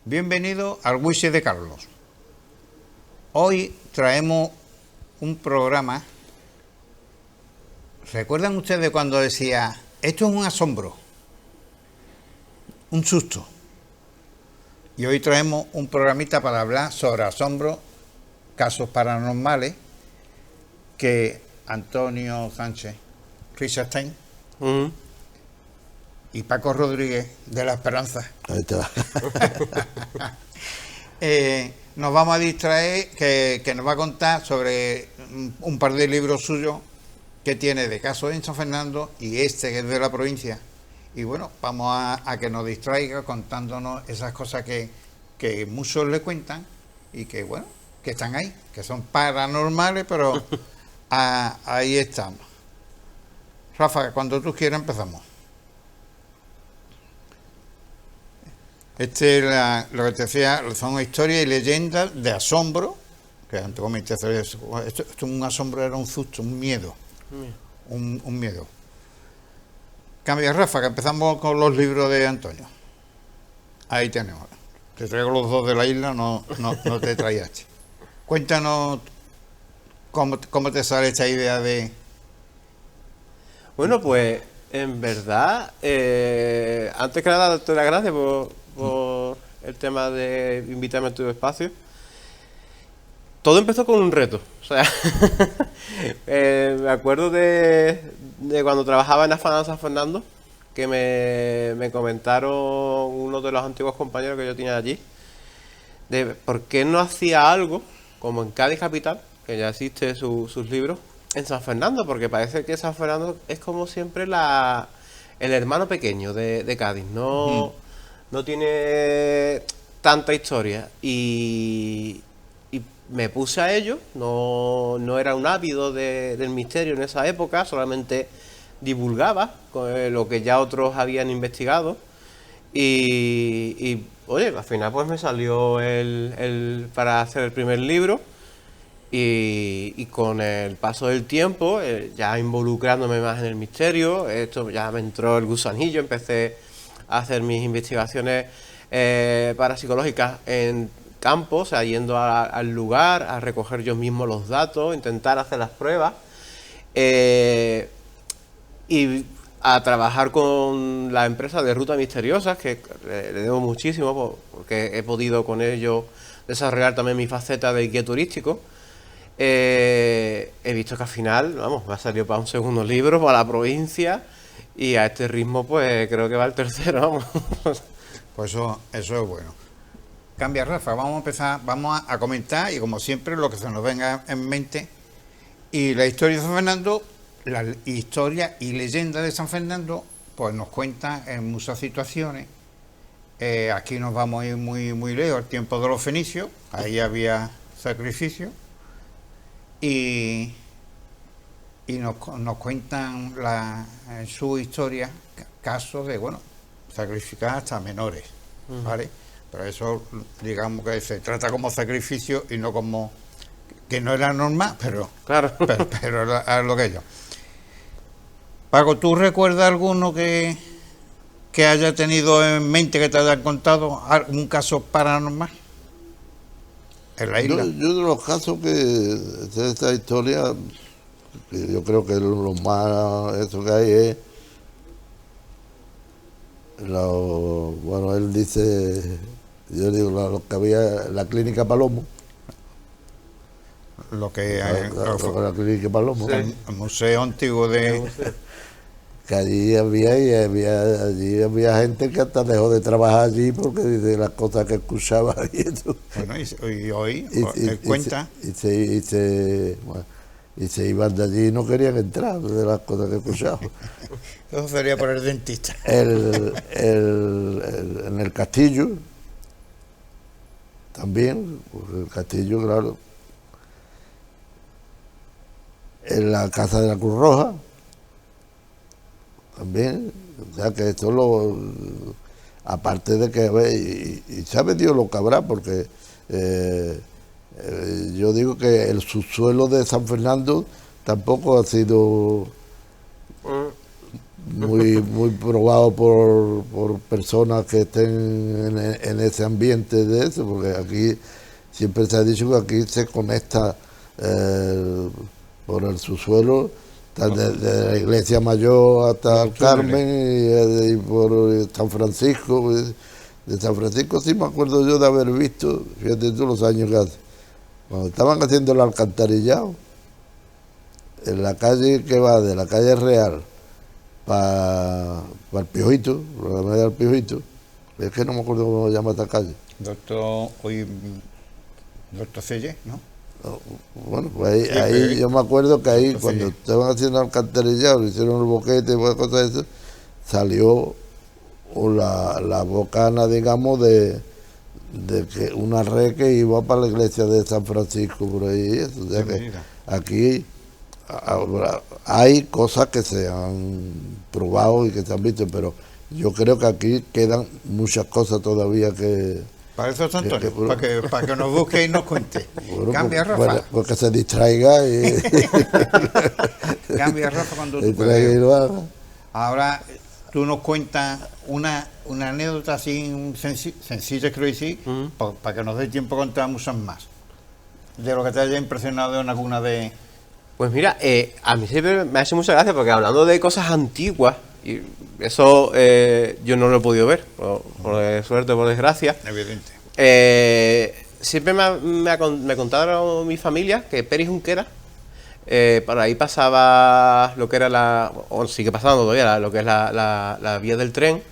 Bienvenido al Whisky de Carlos. Hoy traemos un programa. ¿Recuerdan ustedes cuando decía, esto es un asombro, un susto? Y hoy traemos un programita para hablar sobre asombro, casos paranormales, que Antonio Sánchez, Richard Stein y Paco Rodríguez de La Esperanza. Ahí está. Nos vamos a distraer, que nos va a contar sobre un par de libros suyos que tiene de casos en San Fernando y este que es de la provincia. Y bueno, vamos a que nos distraiga contándonos esas cosas que muchos le cuentan y que bueno, que están ahí, que son paranormales, pero ahí estamos. Rafa, cuando tú quieras empezamos. Este es lo que te decía, son historias y leyendas de asombro, que antes comenté, esto un asombro era un susto, un miedo, un miedo. Cambia, Rafa, que empezamos con los libros de Antonio. Ahí tenemos. Te traigo los dos de la isla, no te traías. Cuéntanos cómo te sale esta idea de... Bueno, pues en verdad, antes que nada, darte las gracias por el tema de invitarme a tu espacio. Todo empezó con un reto. O sea, me acuerdo de cuando trabajaba en Afán San Fernando, que me comentaron uno de los antiguos compañeros que yo tenía allí, de por qué no hacía algo como en Cádiz Capital, que ya existe sus libros, en San Fernando, porque parece que San Fernando es como siempre el hermano pequeño de Cádiz, no tiene tanta historia. Y me puse a ello, no era un ávido del misterio en esa época, solamente divulgaba lo que ya otros habían investigado. Y oye, al final pues me salió para hacer el primer libro. Y con el paso del tiempo, ya involucrándome más en el misterio, esto ya me entró el gusanillo, empecé a hacer mis investigaciones parapsicológicas en campo, o sea, yendo al lugar, a recoger yo mismo los datos, intentar hacer las pruebas y a trabajar con la empresa de Rutas Misteriosas, que le debo muchísimo porque he podido con ello desarrollar también mi faceta de guía turístico. He visto que al final, vamos, me ha salido para un segundo libro, para la provincia, y a este ritmo pues creo que va el tercero, vamos. Pues eso es bueno. Cambia, Rafa, vamos a empezar, vamos a comentar, y como siempre, lo que se nos venga en mente. Y la historia de San Fernando, la historia y leyenda de San Fernando, pues nos cuentan en muchas situaciones. Aquí nos vamos a ir muy lejos, el tiempo de los fenicios, ahí había sacrificio. Y nos cuentan en su historia casos de, bueno, sacrificar hasta menores, ¿vale? Pero eso, digamos que se trata como sacrificio y no como... que no era normal, pero Claro. pero era lo que yo. Paco, ¿tú recuerdas alguno que haya tenido en mente, que te hayan contado algún caso paranormal en la isla? Yo de los casos de esta historia, que yo creo que lo más eso que hay es, bueno, él dice, yo digo, lo que había en la clínica Palomo, Lo que la clínica Palomo, Sí. el museo antiguo de... que allí había gente que hasta dejó de trabajar allí porque dice las cosas que escuchaba y eso. Bueno, y hoy Y cuenta... se iban de allí y no querían entrar de las cosas que escuchaban. Eso sería por el dentista. En el castillo también, pues el castillo, claro. En la casa de la Cruz Roja también, o sea que esto aparte de que, a ver, y sabe Dios lo que habrá, porque yo digo que el subsuelo de San Fernando tampoco ha sido muy probado por personas que estén en ese ambiente de eso, porque aquí siempre se ha dicho que aquí se conecta por el subsuelo, desde la iglesia mayor hasta el Carmen y por San Francisco. De San Francisco sí me acuerdo yo de haber visto, fíjate tú los años que hace, cuando estaban haciendo el alcantarillado, en la calle que va de la calle Real para el Piojito, la media del Piojito, es que no me acuerdo cómo se llama esta calle. Doctor Selle, ¿no? Bueno, pues ahí yo me acuerdo que ahí cuando estaban haciendo el alcantarillado, hicieron el boquete, pues, cosas de eso, salió la bocana, digamos, de que una red que iba para la iglesia de San Francisco, por ahí, eso. O sea que aquí hay cosas que se han probado y que se han visto, pero yo creo que aquí quedan muchas cosas todavía que... Para eso, Antonio, para que nos busque y nos cuente. Bueno, Cambia, Rafa. Pues que se distraiga y... Cambia, Rafa, cuando tú distraiga y lo haga. Ahora tú nos cuentas una anécdota así sencilla, creo decir, para que nos dé tiempo a contar muchas más. De lo que te haya impresionado en alguna de... Pues mira, a mí siempre me hace mucha gracia porque hablando de cosas antiguas, y eso yo no lo he podido ver, por suerte o por desgracia. Evidente. Siempre me contaron mi familia que Pérez Junquera, por ahí pasaba lo que era o sigue pasando todavía, lo que es la vía del tren,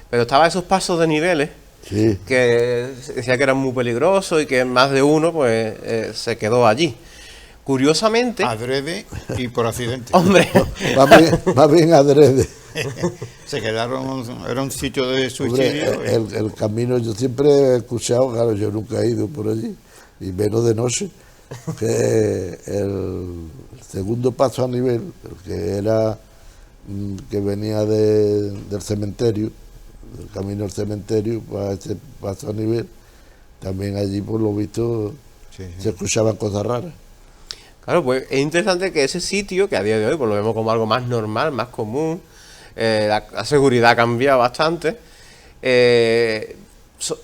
pero estaba esos pasos de niveles. Sí. Que decía que eran muy peligrosos y que más de uno pues se quedó allí. Curiosamente... Adrede y por accidente. Hombre. Más bien adrede. Se quedaron, era un sitio de suicidio. Hombre, el camino, yo siempre he escuchado, claro, yo nunca he ido por allí, y menos de noche, que el segundo paso a nivel, el que era que venía del cementerio, del camino al cementerio, para ese paso a nivel, también allí por lo visto se escuchaban cosas raras. Claro, pues es interesante que ese sitio, que a día de hoy pues lo vemos como algo más normal, más común, la seguridad ha cambiado bastante.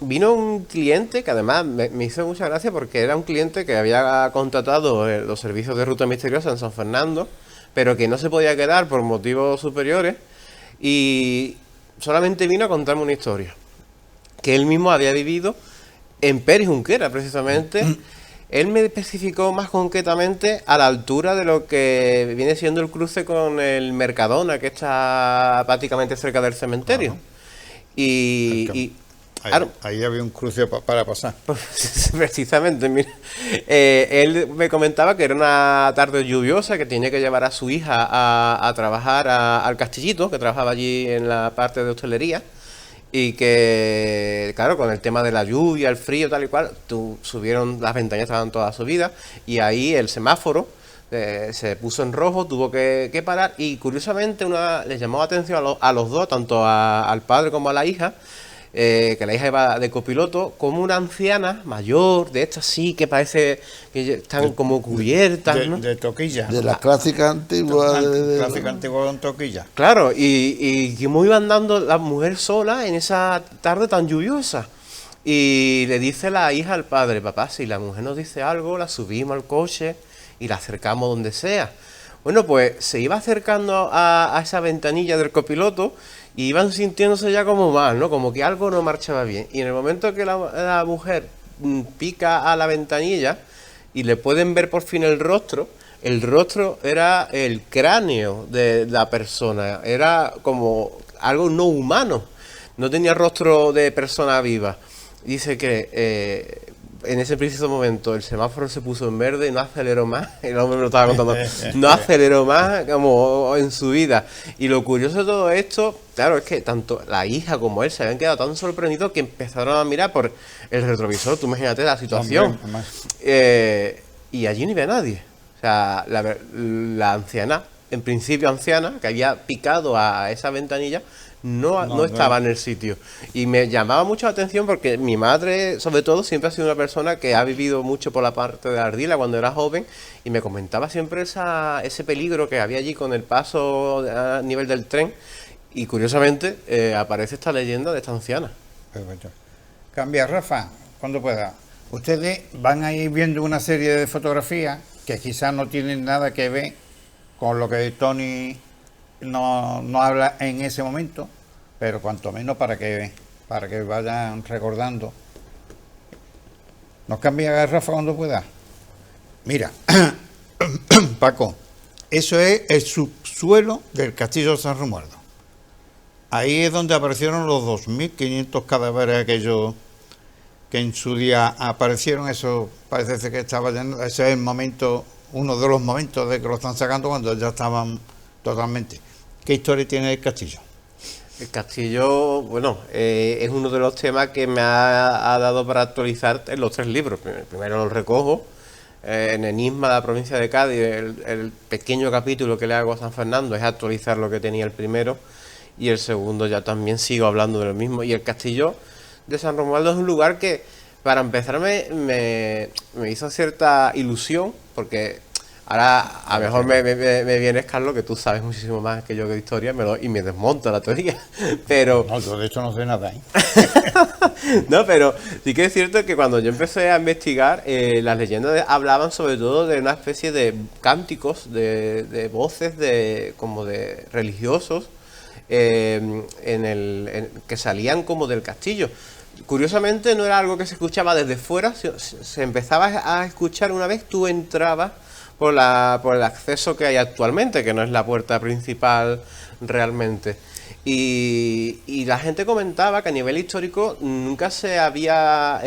Vino un cliente que además me hizo mucha gracia porque era un cliente que había contratado los servicios de Ruta Misteriosa en San Fernando, pero que no se podía quedar por motivos superiores y solamente vino a contarme una historia que él mismo había vivido en Pérez Junquera, precisamente. Él me especificó más concretamente a la altura de lo que viene siendo el cruce con el Mercadona, que está prácticamente cerca del cementerio. Claro, ahí había un cruce para pasar. Precisamente, mira. Él me comentaba que era una tarde lluviosa, que tenía que llevar a su hija a trabajar al Castillito, que trabajaba allí en la parte de hostelería. Y que, claro, con el tema de la lluvia, el frío, tal y cual, subieron, las ventanas estaban todas subidas, y ahí el semáforo se puso en rojo, tuvo que parar, y curiosamente les llamó la atención a los dos, tanto al padre como a la hija, que la hija iba de copiloto, como una anciana mayor, de estas sí, que parece que están como cubiertas, ¿no? De toquilla. De las clásicas antiguas. Clásica antigua con toquilla. Claro, y cómo iba andando la mujer sola en esa tarde tan lluviosa. Y le dice la hija al padre: papá, si la mujer nos dice algo, la subimos al coche y la acercamos donde sea. Bueno, pues se iba acercando a esa ventanilla del copiloto y iban sintiéndose ya como mal, ¿no? Como que algo no marchaba bien. Y en el momento que la mujer pica a la ventanilla y le pueden ver por fin el rostro era el cráneo de la persona, era como algo no humano, no tenía rostro de persona viva. Dice que en ese preciso momento el semáforo se puso en verde y no aceleró más. El hombre me lo estaba contando. No aceleró más como en su vida. Y lo curioso de todo esto, claro, es que tanto la hija como él se habían quedado tan sorprendidos que empezaron a mirar por el retrovisor. Tú imagínate la situación. Y allí no había nadie. O sea, la anciana, en principio anciana, que había picado a esa ventanilla, no estaba en el sitio. Y me llamaba mucho la atención porque mi madre, sobre todo, siempre ha sido una persona que ha vivido mucho por la parte de Ardila cuando era joven, y me comentaba siempre ese peligro que había allí con el paso a nivel del tren. Y curiosamente aparece esta leyenda de esta anciana. Perfecto. Cambia, Rafa, cuando pueda. Ustedes van a ir viendo una serie de fotografías que quizás no tienen nada que ver con lo que Tony no habla en ese momento, pero cuanto menos para que vayan recordando. ¿Nos cambia, Rafa, cuando pueda? Mira, Paco, eso es el subsuelo del castillo de San Romualdo. Ahí es donde aparecieron los 2.500 cadáveres aquellos que en su día aparecieron. Eso parece ser que estaba lleno. Ese es el momento, uno de los momentos de que lo están sacando cuando ya estaban totalmente. ¿Qué historia tiene el castillo? El castillo, bueno, es uno de los temas que me ha dado para actualizar en los 3 libros. Primero lo recojo, en Enigma de la provincia de Cádiz, el pequeño capítulo que le hago a San Fernando es actualizar lo que tenía el primero, y el segundo ya también sigo hablando de lo mismo. Y el castillo de San Romualdo es un lugar que, para empezar, me hizo cierta ilusión, porque ahora a lo mejor me vienes, Carlos, que tú sabes muchísimo más que yo que de historia, y me desmonta la teoría. Pero No, yo de hecho no sé nada, ¿eh? no, pero sí que es cierto que cuando yo empecé a investigar, las leyendas hablaban sobre todo de una especie de cánticos, de voces como de religiosos, que salían como del castillo. Curiosamente no era algo que se escuchaba desde fuera, se empezaba a escuchar una vez tú entrabas por el acceso que hay actualmente, que no es la puerta principal realmente. Y la gente comentaba que a nivel histórico nunca se había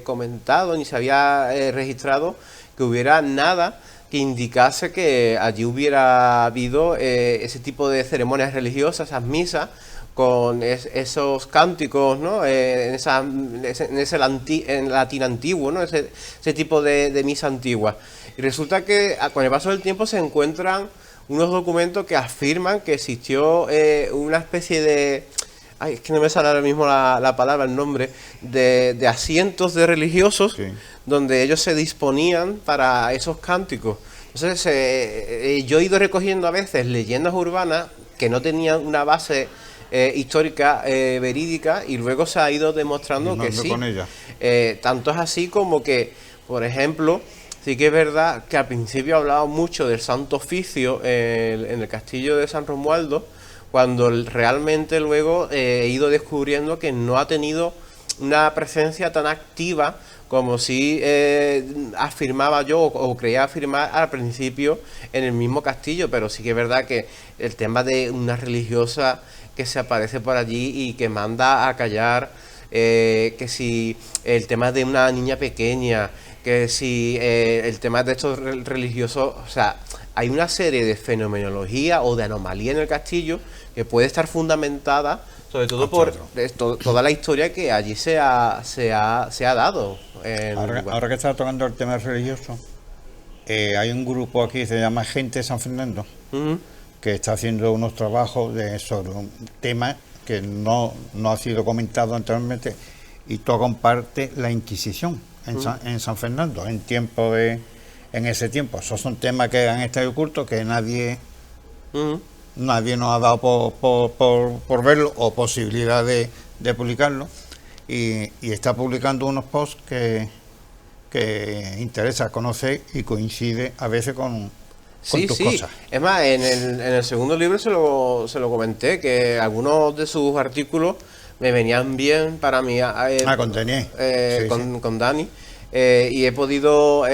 comentado ni se había registrado que hubiera nada que indicase que allí hubiera habido ese tipo de ceremonias religiosas, esas misas, con esos cánticos, ¿no? En latín antiguo, ¿no? Ese tipo de misa antigua. Y resulta que con el paso del tiempo se encuentran unos documentos que afirman que existió una especie de... Ay, es que no me sale ahora mismo la palabra, el nombre, de asientos de religiosos, sí, donde ellos se disponían para esos cánticos. Entonces yo he ido recogiendo a veces leyendas urbanas que no tenían una base histórica verídica, y luego se ha ido demostrando que sí. Con ella. Tanto es así como que, por ejemplo, sí que es verdad que al principio hablaba mucho del Santo Oficio en el castillo de San Romualdo, cuando realmente luego he ido descubriendo que no ha tenido una presencia tan activa como si afirmaba yo o creía afirmar al principio en el mismo castillo. Pero sí que es verdad que el tema de una religiosa que se aparece por allí y que manda a callar, que si el tema de una niña pequeña, que si el tema de estos religiosos, o sea, hay una serie de fenomenología o de anomalía en el castillo que puede estar fundamentada sobre todo por toda la historia que allí se ha dado. Ahora que estás tocando el tema religioso, hay un grupo aquí que se llama Gente de San Fernando, que está haciendo unos trabajos sobre un tema que no ha sido comentado anteriormente, y toca en parte la Inquisición en San Fernando, en ese tiempo. Esos son temas que han estado ocultos, que nadie nos ha dado por verlo o posibilidad de publicarlo, y está publicando unos posts que interesa conocer y coincide a veces con tus cosas. Es más, en el segundo libro se lo comenté, que algunos de sus artículos me venían bien para mí. Con Dani. Con Dani. Y he podido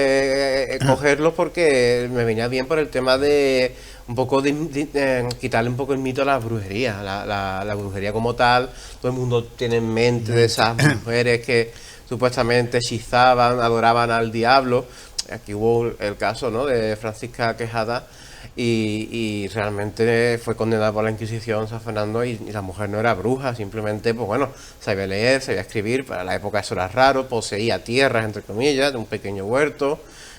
cogerlos porque me venía bien por el tema de un poco de quitarle un poco el mito a la brujería. La brujería como tal, todo el mundo tiene en mente de esas mujeres que supuestamente hechizaban, adoraban al diablo. Aquí hubo el caso, ¿no?, de Francisca Quejada, y realmente fue condenada por la Inquisición San Fernando, y la mujer no era bruja, simplemente, pues bueno, sabía leer, sabía escribir. Para la época eso era raro, poseía tierras, entre comillas, de un pequeño huerto,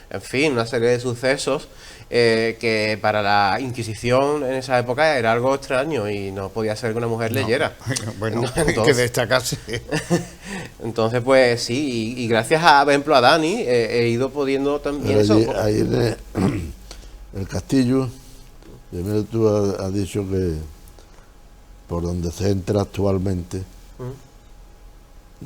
en fin, una serie de sucesos que para la Inquisición en esa época era algo extraño y no podía ser que una mujer leyera. Bueno, hay que destacarse. Entonces, pues sí, y gracias a, por ejemplo, a Dani, he ido pudiendo también eso. Ahí en el castillo, primero tú has dicho por donde se entra actualmente.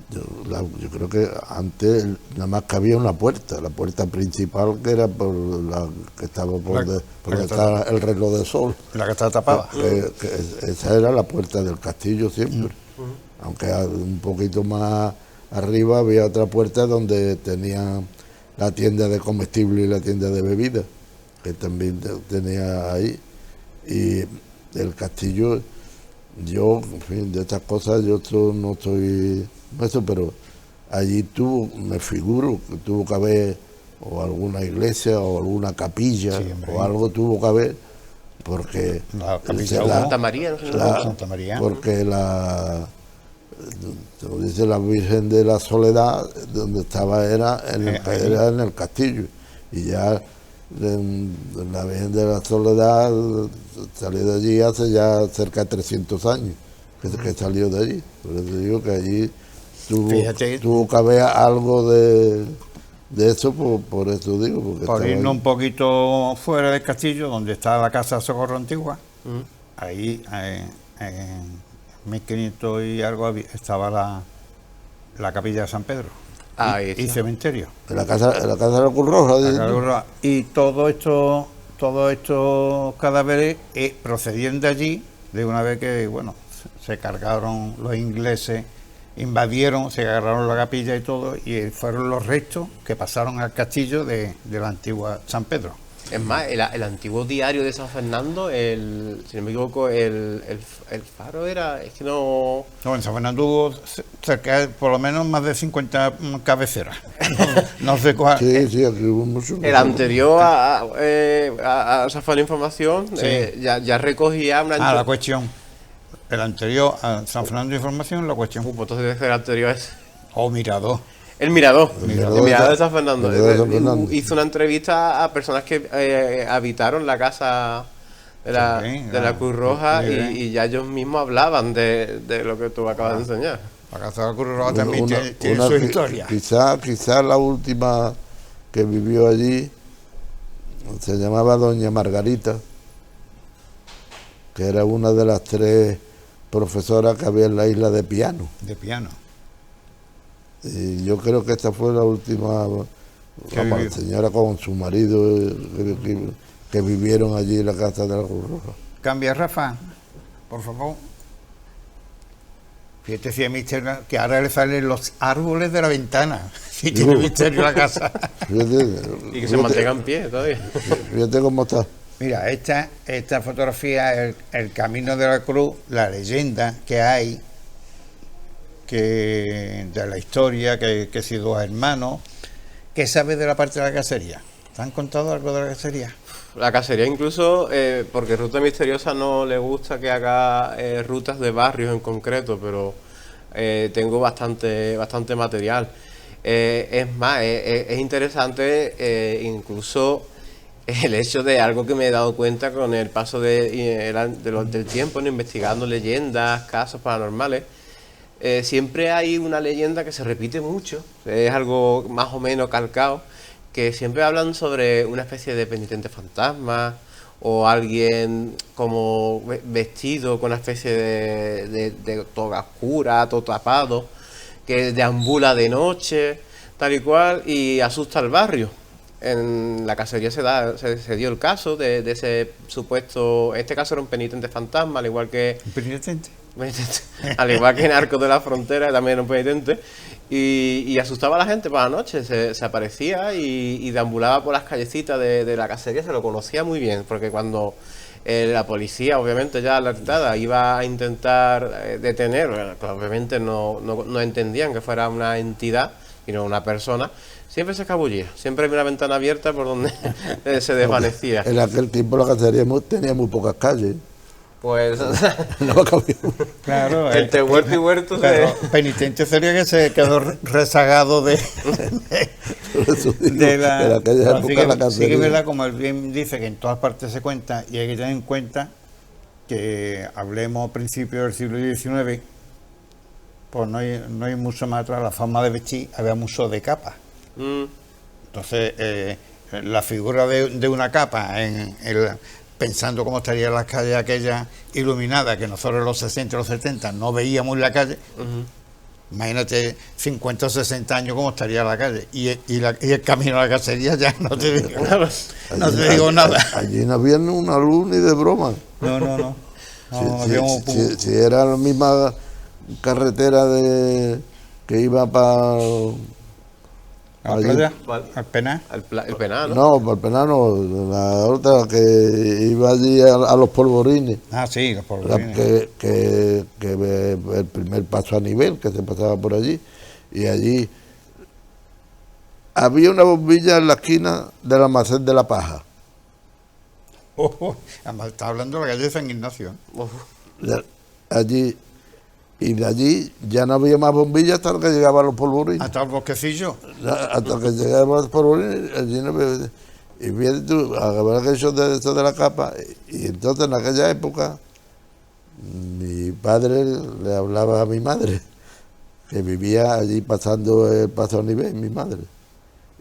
Yo creo que antes nada más que había una puerta, la puerta principal, que era por la que estaba por donde está el reloj de sol. La que está tapada. Esa era la puerta del castillo siempre. Aunque un poquito más arriba había otra puerta donde tenía la tienda de comestibles y la tienda de bebidas, que también tenía ahí. Y el castillo, yo, en fin, de estas cosas yo no estoy... Eso, pero allí me figuro que tuvo que haber o alguna iglesia o alguna capilla, sí, o algo tuvo que haber, porque la capilla Santa María, Santa María, porque como dice la Virgen de la Soledad, donde estaba era en el castillo, y ya la Virgen de la Soledad salió de allí hace ya cerca de 300 años que salió de allí. Por eso digo que allí tuvo que haber algo de eso, por eso digo. Porque por irnos un poquito fuera del castillo, donde está la Casa de Socorro Antigua, ahí en 1500 y algo estaba la capilla de San Pedro y cementerio. En la casa de la Cruz Roja. Y todos estos cadáveres procedían de allí, de una vez que, bueno, se cargaron los ingleses, invadieron, se agarraron la capilla y todo, y fueron los restos que pasaron al castillo de la antigua San Pedro. Es más, el antiguo diario de San Fernando, si no me equivoco, el Faro era, es que no... No, en San Fernando hubo cerca, por lo menos más de 50 cabeceras. No sé cuál. Sí, aquí hubo mucho. El anterior a esa fue la información, sí. Ya recogía una... la cuestión. El anterior a San Fernando de Información, la cuestión. Pues entonces el anterior es... Mirador. El Mirador de San Fernando. Hizo una entrevista a personas que habitaron la casa de la Cruz Roja, y ya ellos mismos hablaban de lo que tú acabas de enseñar. La casa de la Cruz Roja también tiene su historia. Quizá la última que vivió allí se llamaba Doña Margarita, que era una de las 3 profesoras que había en la isla de Piano. Y yo creo que esta fue la última, la señora con su marido que vivieron allí en la casa de la Cruz Roja. Cambia, Rafa, por favor. Fíjate si hay misterio, que ahora le salen los árboles de la ventana. Si tiene misterio la casa. Y que se mantenga en pie todavía. Fíjate cómo está. Mira, esta fotografía es el Camino de la Cruz, la leyenda que hay de la historia, que si 2 hermanos. ¿Qué sabes de la parte de la cacería? ¿Te han contado algo de la cacería? La cacería incluso, porque Ruta Misteriosa no le gusta que haga rutas de barrios en concreto, pero tengo bastante material. Es más, es interesante incluso el hecho de algo que me he dado cuenta con el paso del tiempo, investigando leyendas, casos paranormales. Siempre hay una leyenda que se repite mucho, es algo más o menos calcado, que siempre hablan sobre una especie de penitente fantasma, o alguien como vestido con una especie de toga oscura, todo tapado, que deambula de noche, tal y cual, y asusta al barrio. En la cacería se dio el caso de ese supuesto, en este caso era un penitente fantasma, al igual que... ¿Un penitente? Al igual que Narcos de la Frontera, también era un penitente, y asustaba a la gente por la noche, se aparecía y deambulaba por las callecitas de la cacería. Se lo conocía muy bien, porque cuando la policía, obviamente ya alertada, iba a intentar detener, bueno, pues obviamente no entendían que fuera una entidad, sino una persona, siempre se escabullía, siempre había una ventana abierta por donde se desvanecía. En aquel tiempo la cacería tenía muy pocas calles. Pues no cabía. Claro, entre huerto y huerto. Pero penitente sería que se quedó rezagado de la cacería. Sí que es verdad, como él bien dice, que en todas partes se cuenta, y hay que tener en cuenta que hablemos a principios del siglo XIX, pues no hay mucho más atrás, la forma de vestir, había mucho de capa. Entonces la figura de una capa pensando cómo estarían las calles aquellas iluminadas, que nosotros en los 60 y los 70 no veíamos la calle. Imagínate 50 o 60 años cómo estaría la calle. Y el camino a la cacería ya no te digo, no te digo nada. Allí no había ni una luz ni de broma. No. Si era la misma carretera que iba para ¿A la playa? ¿Al Pená? El penal, ¿no? No, para el Penano, la otra que iba allí a los polvorines. Ah, sí, los La- polvorines. que el primer paso a nivel que se pasaba por allí. Y allí había una bombilla en la esquina del almacén de la paja. Además, está hablando de la calle de San Ignacio. Uf. Allí, y de allí ya no había más bombillas hasta que llegaban los polvorines. Hasta el bosquecillo. Hasta que llegaban los polvorines, allí no había. Y fíjate tú, acabar que eso de la capa. Y entonces en aquella época, mi padre le hablaba a mi madre, que vivía allí pasando el paso a nivel, mi madre.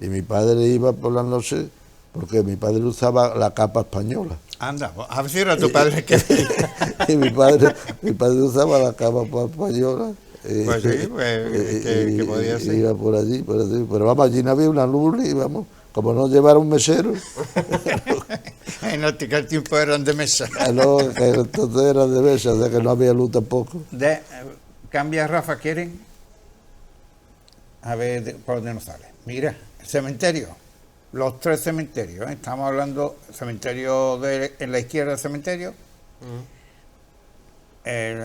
Y mi padre iba por la noche, porque mi padre usaba la capa española. Anda, a ver si era tu padre que... Y mi padre usaba la capa española. Pues sí, pues, que podía ser. Iba por allí, pero vamos, allí no había una luz, y vamos, como no llevara un mesero, En aquel tiempo eran de mesa. no, que entonces era de mesa, o sea que no había luz tampoco. Cambia, Rafa, ¿quieren? A ver por dónde nos sale. Mira, el cementerio. Los 3 cementerios, ¿eh? Estamos hablando cementerio en la izquierda del cementerio.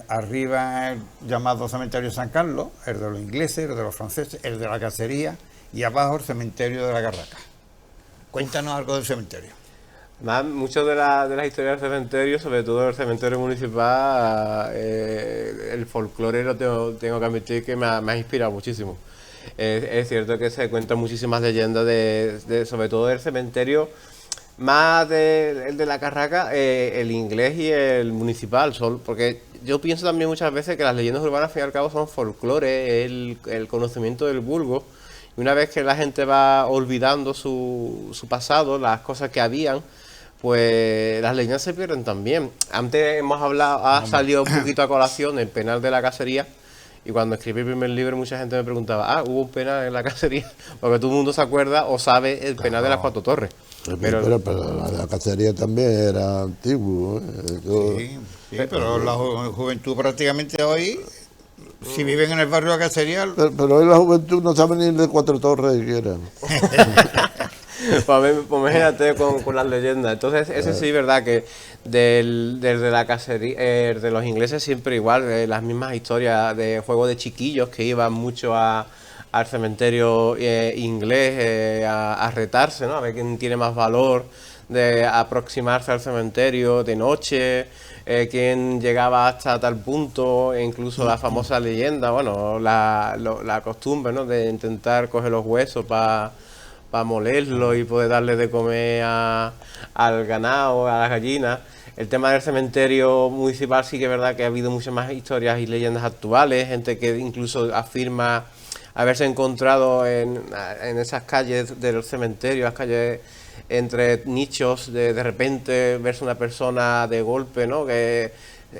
Arriba el llamado cementerio San Carlos, el de los ingleses, el de los franceses, el de la cacería, y abajo el cementerio de la Garraca. Cuéntanos algo del cementerio. Mucho de las historias del cementerio, sobre todo el cementerio municipal, el folclore lo tengo que admitir que me ha inspirado muchísimo. Es cierto que se cuentan muchísimas leyendas sobre todo del cementerio, más el de la Carraca, el inglés y el municipal, porque yo pienso también muchas veces que las leyendas urbanas al fin y al cabo son folclore, el conocimiento del vulgo, y una vez que la gente va olvidando su pasado, las cosas que habían, pues las leyendas se pierden también. Antes ha salido un poquito a colación el penal de la cacería. Y cuando escribí el primer libro mucha gente me preguntaba, hubo un penal en la cacería, porque todo el mundo se acuerda o sabe el penal de las 4 torres. Pero la cacería también era antiguo. Sí, pero la juventud prácticamente hoy, si viven en el barrio de la cacería... Pero hoy la juventud no sabe ni de 4 torres siquiera. Pues imagínate con las leyendas. Entonces, eso sí es verdad que desde la cacería, de los ingleses siempre igual, las mismas historias de juego de chiquillos que iban mucho al cementerio inglés a retarse, ¿no? A ver quién tiene más valor de aproximarse al cementerio de noche, quién llegaba hasta tal punto, e incluso la famosa leyenda, bueno, la costumbre, ¿no? De intentar coger los huesos para molerlo y poder darle de comer al ganado, a las gallinas. El tema del cementerio municipal sí que es verdad que ha habido muchas más historias y leyendas actuales, gente que incluso afirma haberse encontrado en esas calles del cementerio, las calles entre nichos, de repente verse una persona de golpe, ¿no? Que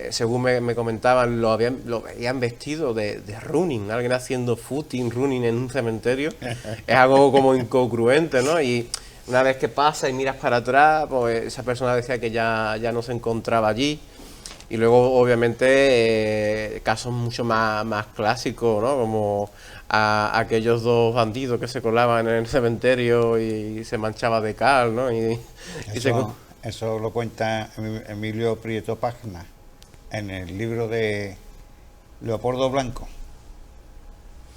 según me comentaban, lo veían vestido de running, alguien haciendo footing, running en un cementerio. Es algo como incongruente, ¿no? Y una vez que pasa y miras para atrás, pues esa persona decía que ya no se encontraba allí. Y luego, obviamente, casos mucho más clásicos, ¿no? Como aquellos 2 bandidos que se colaban en el cementerio y se manchaba de cal, ¿no? Eso lo cuenta Emilio Prieto Pagna en el libro de Leopoldo Blanco,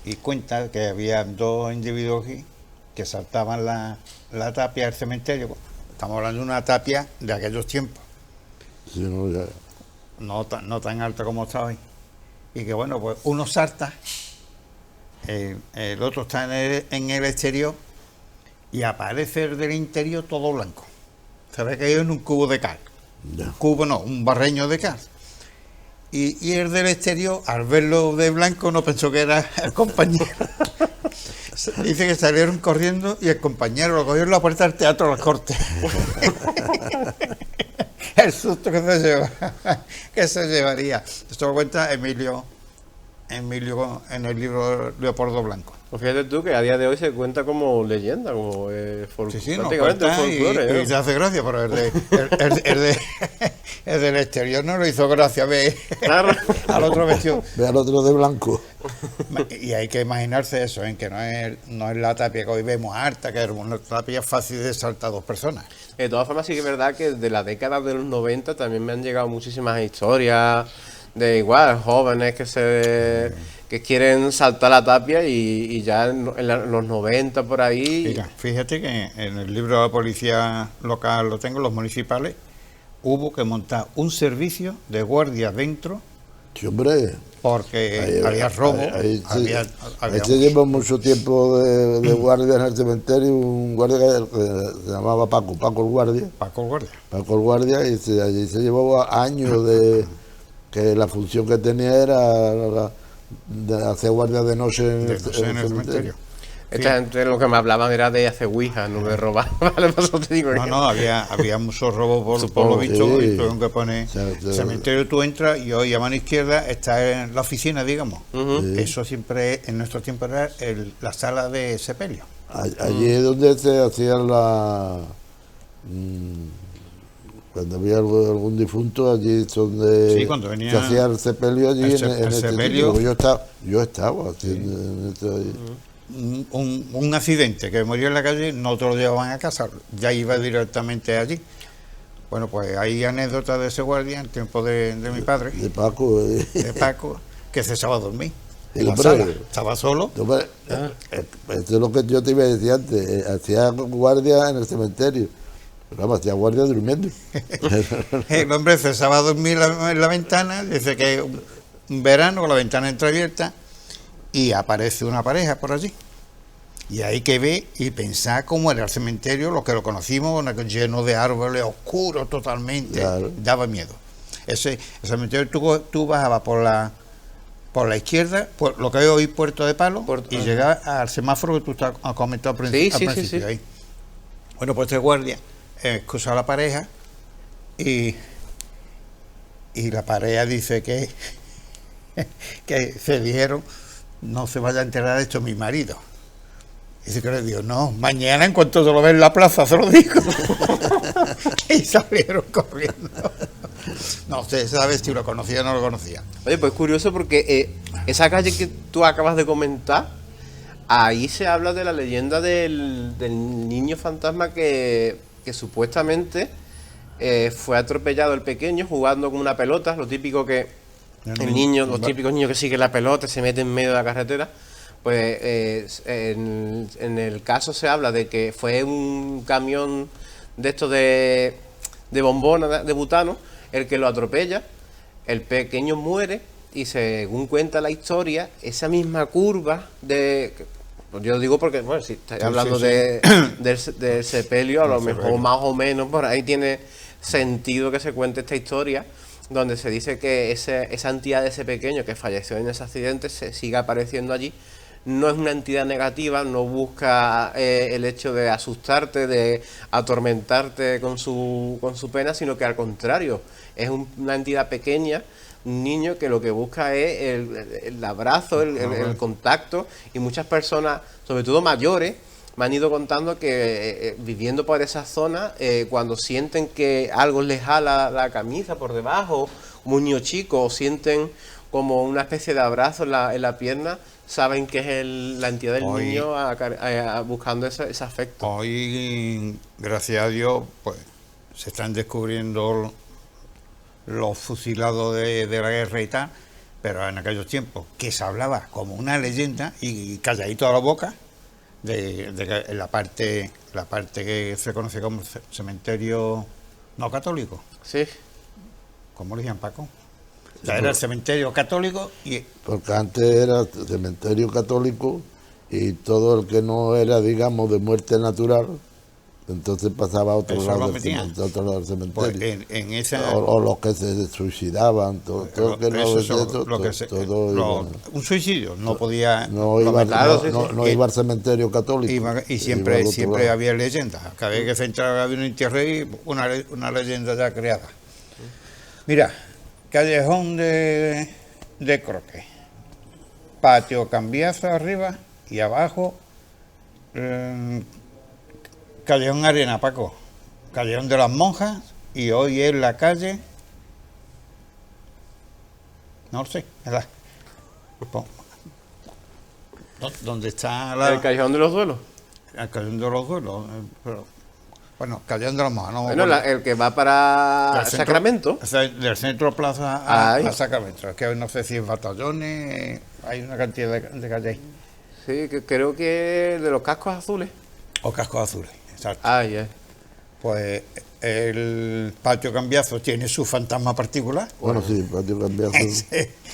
y cuenta que había 2 individuos que saltaban la tapia del cementerio. Estamos hablando de una tapia de aquellos tiempos, Sí, no tan alta como está hoy, y que bueno, pues uno salta, el otro está en el exterior y aparece el del interior todo blanco. Se ve que hay en un cubo de cal, un barreño de cal. Y el del exterior, al verlo de blanco, no pensó que era el compañero. Dice que salieron corriendo y el compañero lo cogió en la puerta del Teatro Las Cortes. el susto que se llevaría. Esto lo cuenta Emilio en el libro Leopoldo Blanco. Pues fíjate tú que a día de hoy se cuenta como leyenda, como Sí, nos prácticamente cuenta folclore. y se hace gracia, pero el del exterior no lo hizo gracia, ve Claro. al otro vestido. Ve al otro de blanco. Y hay que imaginarse eso, en que no es la tapia que hoy vemos harta, que es una tapia fácil de saltar 2 personas. De todas formas, sí que es verdad que de la década de los 90 también me han llegado muchísimas historias de igual, jóvenes que quieren saltar la tapia y ya los 90 por ahí. Mira, fíjate que en el libro de la policía local lo tengo, los municipales, hubo que montar un servicio de guardia dentro Sí, hombre. porque había robo, Ahí había se lleva mucho tiempo de guardia en el cementerio, un guardia que se llamaba Paco el guardia. Paco el guardia. Paco el guardia, y allí se llevó años de que la función que tenía era de hacer guardia de noche en el cementerio. Esta gente lo que me hablaban era de hacer ouija, no de robar. Vale, por eso te digo que... No, había muchos robos por lo visto, sí. y tuvieron que poner el cementerio. Tú entras y hoy a mano izquierda está en la oficina, digamos. Eso siempre en nuestro tiempo era la sala de sepelio. Allí es donde se hacían cuando había algún difunto, allí es donde Sí, cuando venía se hacía el sepelio allí el en este sepelio. sitio. Yo estaba haciendo en esto allí. Un accidente que murió en la calle, no te lo llevaban a casa, ya iba directamente allí. Bueno, pues hay anécdotas de ese guardia en tiempo de mi padre, De Paco. de Paco, que cesaba a dormir. En la Hombre. sala, estaba solo. Hombre, esto es lo que yo te iba a decir antes. Hacía guardia en el cementerio. Pero vamos, hacía guardia durmiendo. El hombre cesaba a dormir en la ventana, dice que un verano con la ventana entreabierta y aparece una pareja por allí. Y hay que ver y pensar cómo era el cementerio, lo que lo conocimos, lleno de árboles, oscuro totalmente, Claro. daba miedo. El cementerio tú bajabas por la izquierda, por lo que hay hoy Puerto de Palo, y llegabas al semáforo que tú has comentado al principio. Sí. Ahí. Bueno, pues este guardia excusa a la pareja y la pareja dice que se dijeron: no se vaya a enterar de esto mi marido. Dice que le digo: no, mañana en cuanto se lo ve en la plaza se lo digo. Y salieron corriendo. No sé, ¿sabes si lo conocía o no lo conocía? Oye, pues curioso porque esa calle que tú acabas de comentar, ahí se habla de la leyenda del niño fantasma que supuestamente fue atropellado el pequeño jugando con una pelota, lo típico que los típicos niños que siguen la pelota, se meten en medio de la carretera. Pues en el caso se habla de que fue un camión de estos de bombona, de butano, el que lo atropella, el pequeño muere y según cuenta la historia, esa misma curva pues yo lo digo porque, bueno, si estáis hablando del sepelio, a lo mejor más o menos por ahí tiene sentido que se cuente esta historia, donde se dice que esa entidad de ese pequeño que falleció en ese accidente se sigue apareciendo allí. No es una entidad negativa, no busca el hecho de asustarte, de atormentarte con su pena, sino que al contrario, es una entidad pequeña, un niño que lo que busca es el abrazo, el contacto, y muchas personas, sobre todo mayores, me han ido contando que viviendo por esa zona, cuando sienten que algo les jala la camisa por debajo, como un niño chico, o sienten como una especie de abrazo en la pierna, saben que es la entidad del niño buscando ese afecto. Hoy, gracias a Dios, pues se están descubriendo los fusilados de la guerra y tal, pero en aquellos tiempos que se hablaba como una leyenda y calladito a la boca de que la parte que se conoce como cementerio no católico. Sí. ¿Cómo le decían, Paco? O sea, era el cementerio católico y... Porque antes era cementerio católico y todo el que no era, digamos, de muerte natural, entonces pasaba a otro lado del cementerio. Pues en esa... o los que se suicidaban, todo que no un suicidio no podía... No iba al cementerio católico. Y siempre había leyendas. Cada vez que se entraba había un entierro y una leyenda ya creada. Mira, callejón de Croque, patio Cambiazo arriba y abajo callejón Arena, Paco, callejón de las Monjas, y hoy es la calle, no lo sé, ¿verdad? ¿Dónde está El Callejón de los Duelos. el callejón de los Duelos? Pero, bueno, callejón de las Monjas, no. Bueno, el que va para Del centro- Sacramento. o sea, del centro plaza Ahí. a Sacramento. Es que no sé si es batallones, hay una cantidad de calles ahí. Sí, que creo que de los cascos azules. O cascos azules, exacto. Ay, ay. Pues el patio Cambiazo tiene su fantasma particular. Bueno, sí, patio Cambiazo.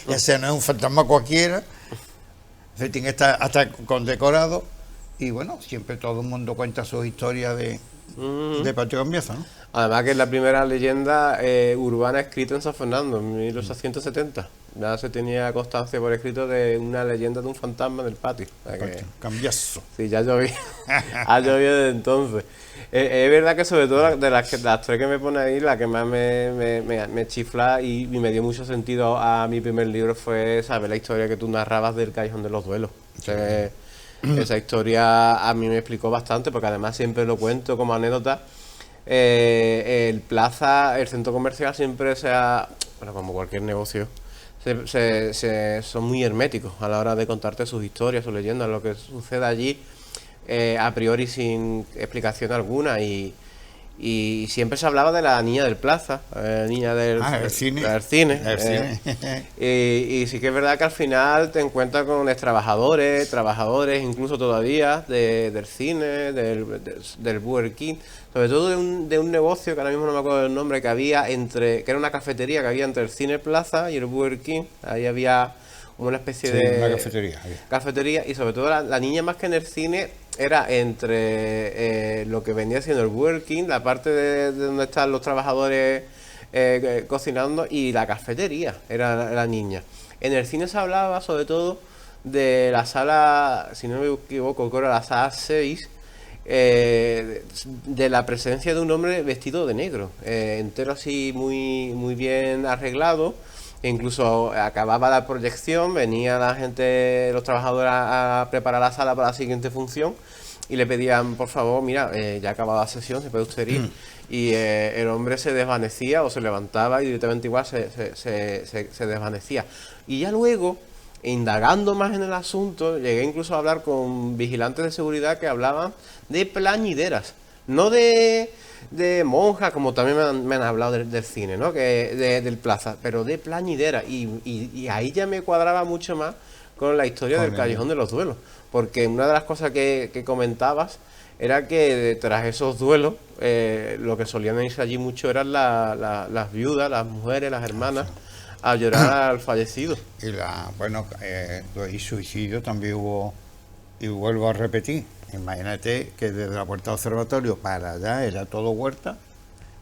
Ese no es un fantasma cualquiera. Ese tiene que estar hasta condecorado. Y bueno, siempre todo el mundo cuenta su historia de patio Cambiazo, ¿no? Además que es la primera leyenda urbana escrita en San Fernando, en 1870. Ya se tenía constancia por escrito de una leyenda de un fantasma en el patio. O sea que- Patio Cambiazo. sí, ya llovía. Ha llovido desde entonces. Es verdad que sobre todo de las tres que me pone ahí, la que más me chifla y me dio mucho sentido a mi primer libro fue saber la historia que tú narrabas del Callejón de los Duelos. O sea, esa historia a mí me explicó bastante, porque además siempre lo cuento como anécdota. El plaza, el centro comercial siempre bueno, como cualquier negocio, son muy herméticos a la hora de contarte sus historias, sus leyendas, lo que sucede allí a priori sin explicación alguna, y siempre se hablaba de la niña del plaza, niña del cine. del cine. El cine. Y sí que es verdad que al final te encuentras con trabajadores, incluso todavía, del cine, del Burger King, sobre todo de un negocio que ahora mismo no me acuerdo del nombre, que era una cafetería que había entre el Cine Plaza y el Burger King. Ahí había una especie Sí, de una cafetería. cafetería, y sobre todo la niña, más que en el cine, era entre lo que venía siendo el Burger King, la parte de donde están los trabajadores cocinando, y la cafetería era la niña. En el cine se hablaba sobre todo de la sala, si no me equivoco, creo que era la sala 6, de la presencia de un hombre vestido de negro, entero así, muy bien arreglado. E incluso acababa la proyección, venía la gente, los trabajadores a preparar la sala para la siguiente función, y le pedían, por favor, mira, ya ha acabado la sesión, se puede usted ir. Y el hombre se desvanecía o se levantaba y directamente igual se desvanecía. Y ya luego, indagando más en el asunto, llegué incluso a hablar con vigilantes de seguridad que hablaban de plañideras, no de monjas, como también me han hablado del cine, ¿no? Del plaza, pero de plañidera, y ahí ya me cuadraba mucho más con la historia del Callejón de los Duelos, porque una de las cosas que comentabas era que detrás de esos duelos lo que solían irse allí mucho eran las viudas, las mujeres, las hermanas, a llorar al fallecido. Y suicidio también hubo, y vuelvo a repetir. Imagínate que desde la puerta del observatorio para allá era todo huerta.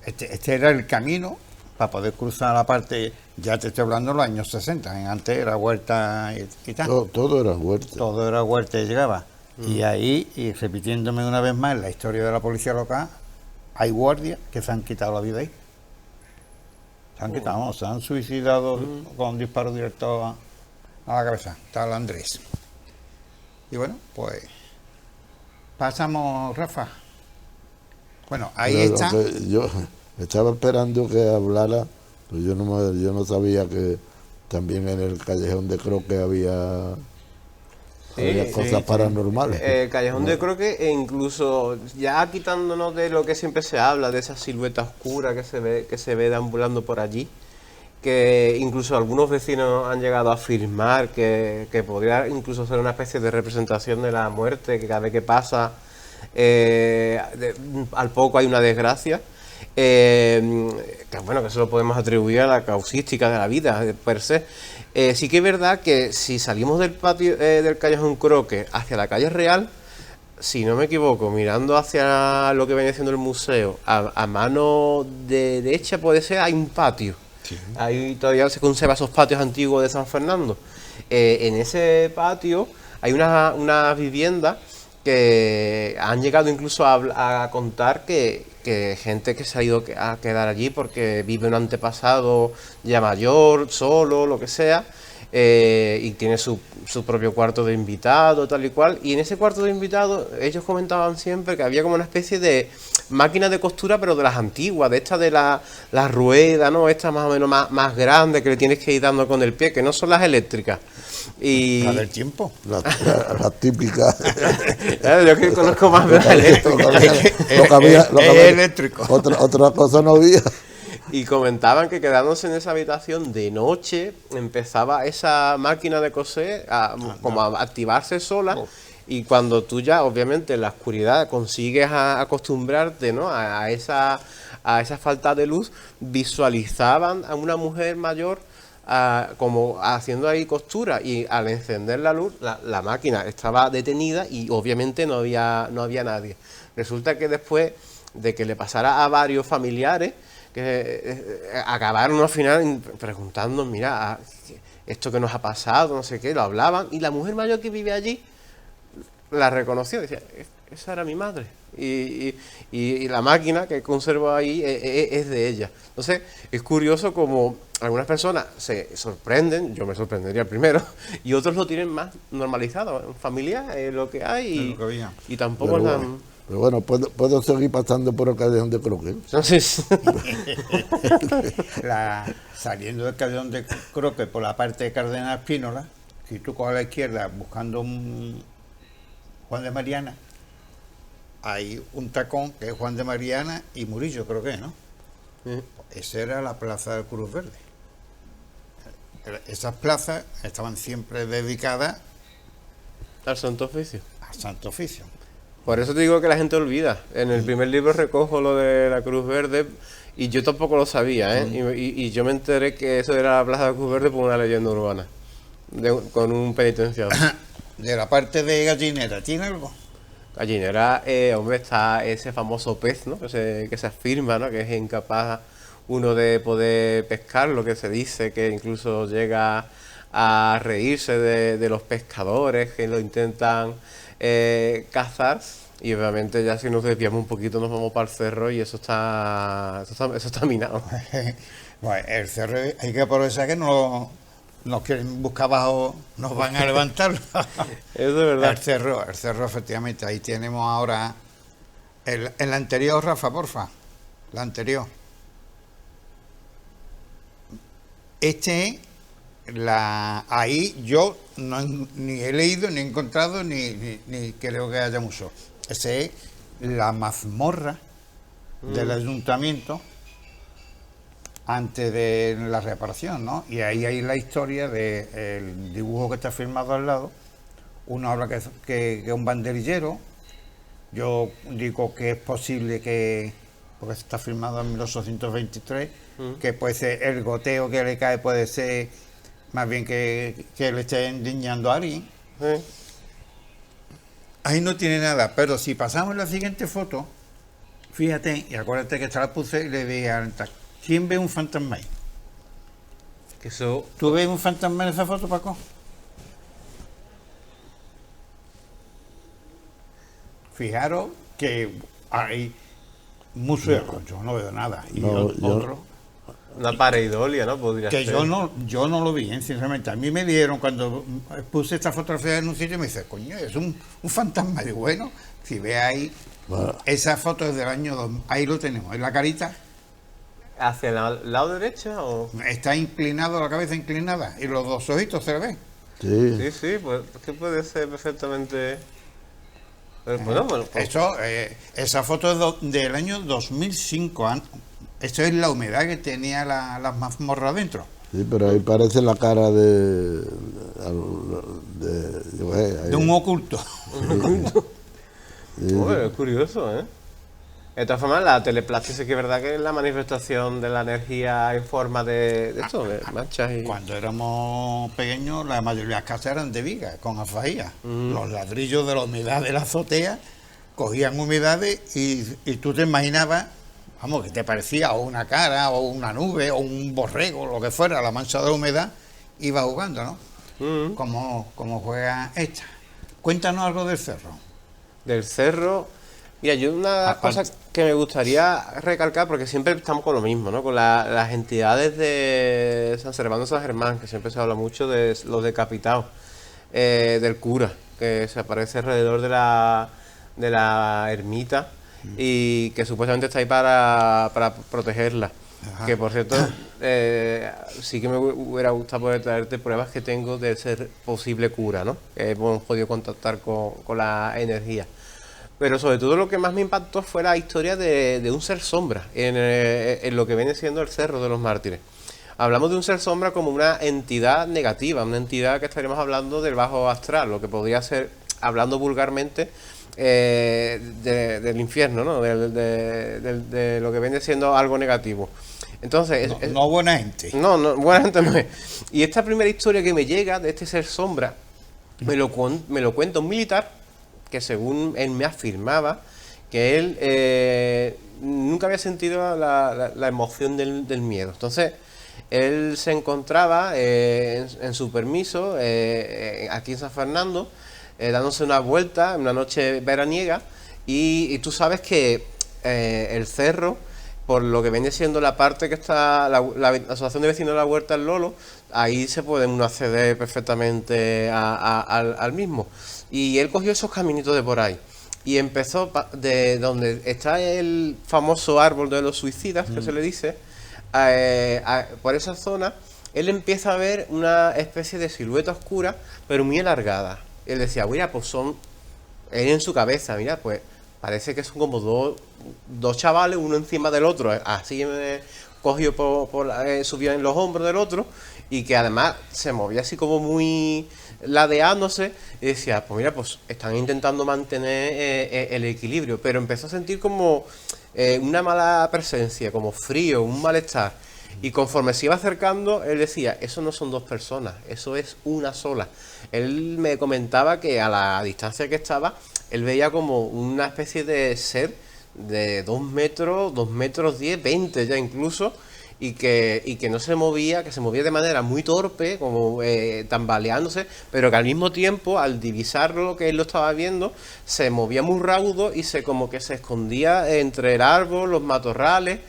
Este era el camino para poder cruzar la parte, ya te estoy hablando de los años 60, antes era huerta y tal. Todo era huerta. Todo era huerta y llegaba. Y ahí, y repitiéndome una vez más la historia de la policía local, hay guardias que se han quitado la vida ahí. Se han suicidado con un disparo directo a la cabeza. Tal Andrés. Y bueno, pues pasamos, Rafa. Bueno, ahí Pero está. yo estaba esperando que hablara, pero yo no sabía que también en el Callejón de Croque había cosas paranormales. El Callejón de Croque, e incluso ya quitándonos de lo que siempre se habla, de esa silueta oscura que se ve deambulando por allí, que incluso algunos vecinos han llegado a afirmar que podría incluso ser una especie de representación de la muerte, que cada vez que pasa al poco hay una desgracia, que bueno, que eso lo podemos atribuir a la causística de la vida per se. Sí que es verdad que si salimos del patio del Callejón Croque hacia la calle Real, si no me equivoco, mirando hacia lo que viene siendo el museo, a mano derecha puede ser, hay un patio. Sí. Ahí todavía se conserva esos patios antiguos de San Fernando. En ese patio hay una vivienda que han llegado incluso a contar que gente que se ha ido a quedar allí porque vive un antepasado ya mayor, solo, lo que sea, y tiene su propio cuarto de invitado, tal y cual, y en ese cuarto de invitado ellos comentaban siempre que había como una especie de máquina de costura, pero de las antiguas, de estas de la rueda, ¿no? Estas más o menos más grandes que le tienes que ir dando con el pie, que no son las eléctricas. Y La del tiempo. La típica. Claro, yo que conozco más de la eléctrica. Es eléctrico. Otra cosa no había. Y comentaban que quedándose en esa habitación de noche empezaba esa máquina de coser como a activarse sola. Y cuando tú ya, obviamente, en la oscuridad consigues acostumbrarte, ¿no? a esa falta de luz, visualizaban a una mujer mayor como haciendo ahí costura, y al encender la luz, la máquina estaba detenida y obviamente no había nadie. Resulta que después de que le pasara a varios familiares, que acabaron al final preguntando, mira, esto que nos ha pasado, no sé qué, lo hablaban, y la mujer mayor que vive allí la reconoció, decía, esa era mi madre, y la máquina que conservo ahí es de ella. Entonces es curioso como algunas personas se sorprenden, yo me sorprendería primero, y otros lo tienen más normalizado, en familia es lo que hay, y tampoco es tan... Pero bueno, puedo seguir pasando por el Callejon de Croque. Entonces, Saliendo del Callejon de Croque por la parte de Cardenal Espínola, si tú coges a la izquierda buscando un Juan de Mariana, hay un tacón que es Juan de Mariana y Murillo, creo que, ¿no? Esa era la plaza de Cruz Verde. Esas plazas estaban siempre dedicadas al Santo Oficio. al Santo Oficio. Por eso te digo que la gente olvida. En el primer libro recojo lo de la Cruz Verde y yo tampoco lo sabía, ¿eh? Y yo me enteré que eso era la Plaza de Cruz Verde por una leyenda urbana, con un penitenciado. De la parte de Gallinera, ¿tiene algo? Gallinera, hombre, está ese famoso pez, ¿no? Que se afirma, ¿no? Que es incapaz uno de poder pescar, lo que se dice que incluso llega a reírse de los pescadores que lo intentan cazar, y obviamente ya si nos desviamos un poquito nos vamos para el cerro y eso está minado. Bueno, el cerro hay que aprovechar que no nos quieren buscar abajo, nos van a levantar. Eso es verdad. El cerro efectivamente, ahí tenemos ahora el anterior, Rafa, porfa, la anterior. Ahí yo ni he leído, ni he encontrado, ni creo que haya mucho. Ese es la mazmorra del ayuntamiento antes de la reparación, ¿no? Y ahí hay la historia del dibujo que está firmado al lado. Uno habla que es un banderillero. Yo digo que es posible que, porque está firmado en 1823, que puede ser el goteo que le cae, puede ser más bien que le esté endiñando a alguien. Ahí no tiene nada, pero si pasamos la siguiente foto, fíjate, y acuérdate que esta la puse y le dije a Alentar, ¿quién ve un fantasma ahí? ¿Tú ves un fantasma en esa foto, Paco? Fijaros que hay muchos, yo no veo nada. Y otro... Una pareidolia, ¿no? Podría que ser. yo no lo vi, sinceramente. A mí me dieron, cuando puse esta fotografía en un sitio, me dice, coño, es un fantasma. Y bueno, si ve ahí, esa foto es del año 2000, ahí lo tenemos, en la carita. ¿Hacia el lado derecho o...? Está inclinado, la cabeza inclinada, y los dos ojitos se le ven. Sí, pues que puede ser perfectamente... Bueno, pues... Esa foto es del año 2005. Esto es la humedad que tenía las mazmorras dentro. Sí, pero ahí parece la cara de un oculto. Bueno, es curioso, ¿eh? De todas formas, la teleplasticidad sí que es verdad que es la manifestación de la energía en forma de esto, de manchas y... Cuando éramos pequeños, la mayoría de las casas eran de vigas, con afaía. Los ladrillos de la humedad de la azotea cogían humedades y tú te imaginabas, vamos, que te parecía o una cara, o una nube, o un borrego, lo que fuera, la mancha de la humedad iba jugando, ¿no? Como juega esta. Cuéntanos algo del cerro. Del cerro. Mira, yo una cosa que me gustaría recalcar, porque siempre estamos con lo mismo, ¿no? Con las entidades de San Servando San Germán, que siempre se habla mucho de los decapitados, del cura, que se aparece alrededor de la ermita y que supuestamente está ahí para protegerla. Ajá. Que por cierto, sí que me hubiera gustado poder traerte pruebas que tengo de ser posible cura, ¿no? Hemos podido contactar con la energía. Pero sobre todo lo que más me impactó fue la historia de un ser sombra en lo que viene siendo el Cerro de los Mártires. Hablamos de un ser sombra como una entidad negativa, una entidad que estaríamos hablando del bajo astral, lo que podría ser, hablando vulgarmente, del infierno, ¿no? De lo que viene siendo algo negativo. Entonces, no buena gente. No, buena gente no es. Y esta primera historia que me llega de este ser sombra, me lo cuenta un militar que según él me afirmaba, que él nunca había sentido la emoción del miedo. Entonces, él se encontraba en su permiso aquí en San Fernando, dándose una vuelta en una noche veraniega, y tú sabes que el cerro, por lo que viene siendo la parte que está la Asociación de Vecinos de la Huerta del Lolo, ahí se puede uno acceder perfectamente al mismo. Y él cogió esos caminitos de por ahí y empezó de donde está el famoso árbol de los suicidas, que se le dice, por esa zona, él empieza a ver una especie de silueta oscura, pero muy alargada. Él decía, mira, pues son, él en su cabeza, mira, pues parece que son como dos chavales, uno encima del otro, así me cogió subió en los hombros del otro, y que además se movía así como muy ladeándose, y decía, pues mira, pues están intentando mantener el equilibrio, pero empezó a sentir como una mala presencia, como frío, un malestar, y conforme se iba acercando, él decía, eso no son dos personas, eso es una sola. Él me comentaba que a la distancia que estaba, él veía como una especie de ser de 2 metros, 2 metros 10, 20 ya incluso, y que no se movía, que se movía de manera muy torpe, como tambaleándose, pero que al mismo tiempo, al divisarlo lo que él lo estaba viendo, se movía muy raudo y como que se escondía entre el árbol, los matorrales,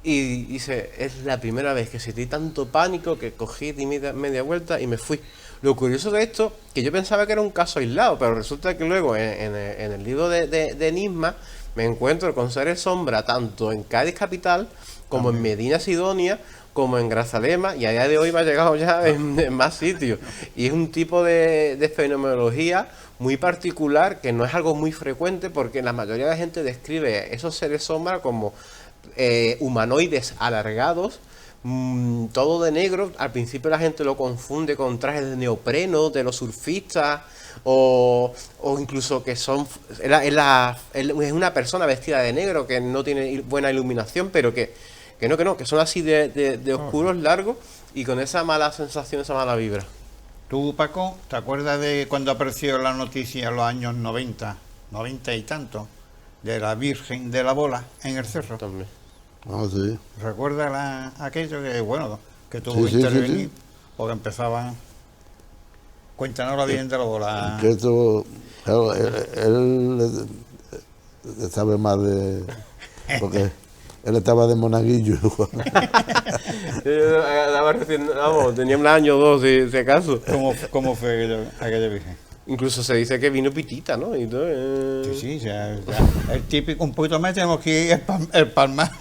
y dice, es la primera vez que sentí tanto pánico que cogí, di media vuelta y me fui. Lo curioso de esto, que yo pensaba que era un caso aislado, pero resulta que luego en el libro de Enigma me encuentro con seres sombra tanto en Cádiz capital, como en Medina Sidonia, como en Grazalema, y a día de hoy me ha llegado ya en más sitios. Y es un tipo de fenomenología muy particular, que no es algo muy frecuente, porque la mayoría de la gente describe esos seres sombra como humanoides alargados, todo de negro. Al principio la gente lo confunde con trajes de neopreno de los surfistas, o incluso que son es una persona vestida de negro que no tiene buena iluminación, pero que son así de oscuros, largos, y con esa mala sensación, esa mala vibra. Tú, Paco, ¿te acuerdas de cuando apareció la noticia en los años 90 y tanto, de la Virgen de la Bola en el cerro? También. Ah, sí. ¿Recuerdas aquello que, bueno, que tuvo que Sí, intervenir? sí. Porque empezaban... Cuéntanos la Virgen de la Bola. Que esto, claro, él sabe más de... Porque él estaba de monaguillo. Tenía un año o dos, si acaso. ¿Cómo fue aquella Virgen? Incluso se dice que vino pitita, ¿no? Y todo, Sí, ya, el típico, un poquito más tenemos que ir el palmar.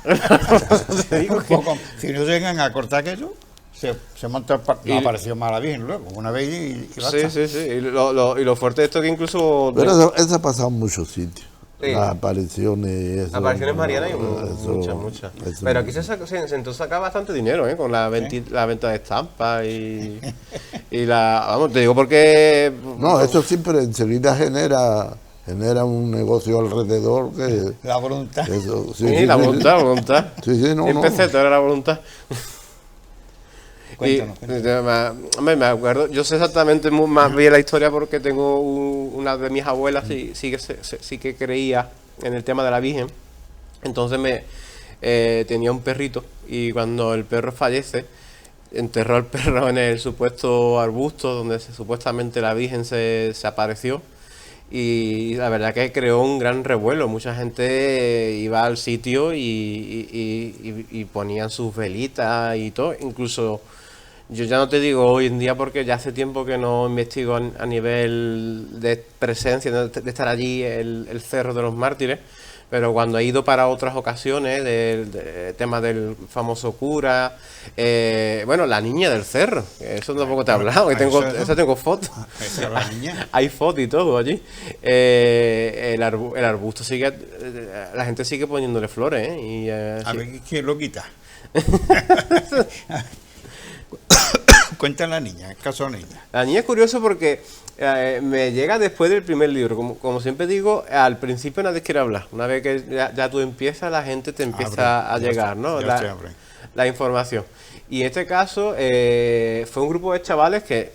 Si no llegan a cortar aquello, se monta el palmar. No apareció más la Virgen luego, una vez y basta. Sí. Y lo fuerte de esto que incluso... Pero eso ha pasado en muchos sitios. Sí. Las apariciones y eso. Apariciones marianas hay Eso- muchas. eso- Pero aquí se intentó sacar bastante dinero, con la venta de estampas y vamos, te digo porque... No, eso siempre enseguida genera un negocio alrededor que... La voluntad. Eso, Sí, la voluntad. Sí, no. Empecé, era la voluntad. Cuéntanos. Me acuerdo, yo sé exactamente más bien la historia porque tengo una de mis abuelas sí que creía en el tema de la Virgen. Entonces tenía un perrito, y cuando el perro fallece, enterró al perro en el supuesto arbusto donde supuestamente la Virgen se apareció, y la verdad que creó un gran revuelo. Mucha gente iba al sitio y ponían sus velitas y todo. Incluso yo ya no te digo hoy en día porque ya hace tiempo que no investigo a nivel de presencia, de estar allí el Cerro de los Mártires, pero cuando he ido para otras ocasiones, del tema del famoso cura, bueno, la niña del cerro, que eso tampoco te he hablado, que eso tengo fotos. Esa es la niña. Hay fotos y todo allí. El arbusto sigue, la gente sigue poniéndole flores, ¿eh? Y, A sí. ver quién lo quita. Cuenta la niña, el caso de la niña. La niña es curioso porque me llega después del primer libro. Como siempre digo, al principio nadie quiere hablar. Una vez que ya tú empiezas, la gente te empieza a llegar, ¿no? La información. Y en este caso fue un grupo de chavales que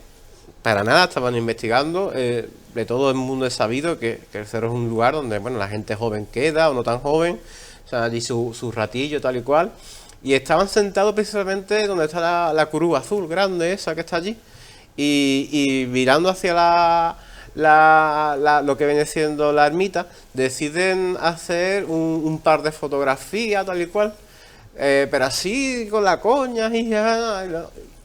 para nada estaban investigando. De todo el mundo es sabido que el cerro es un lugar donde, bueno, la gente joven queda o no tan joven. O sea, allí su ratillo tal y cual. Y estaban sentados precisamente donde está la cruz azul grande esa que está allí. Y mirando hacia lo que viene siendo la ermita, deciden hacer un par de fotografías tal y cual. Pero así con la coña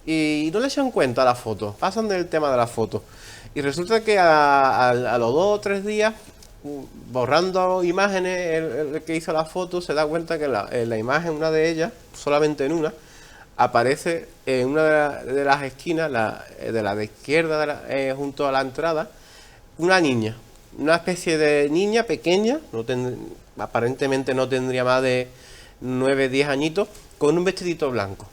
y no le echan cuenta a la foto. Pasan del tema de la foto. Y resulta que a los 2 o 3 días, borrando imágenes, el que hizo la foto se da cuenta que en la imagen, una de ellas, solamente en una, aparece en una de las esquinas, de la izquierda, junto a la entrada, una niña, una especie de niña pequeña, aparentemente no tendría más de 9, 10 añitos, con un vestidito blanco.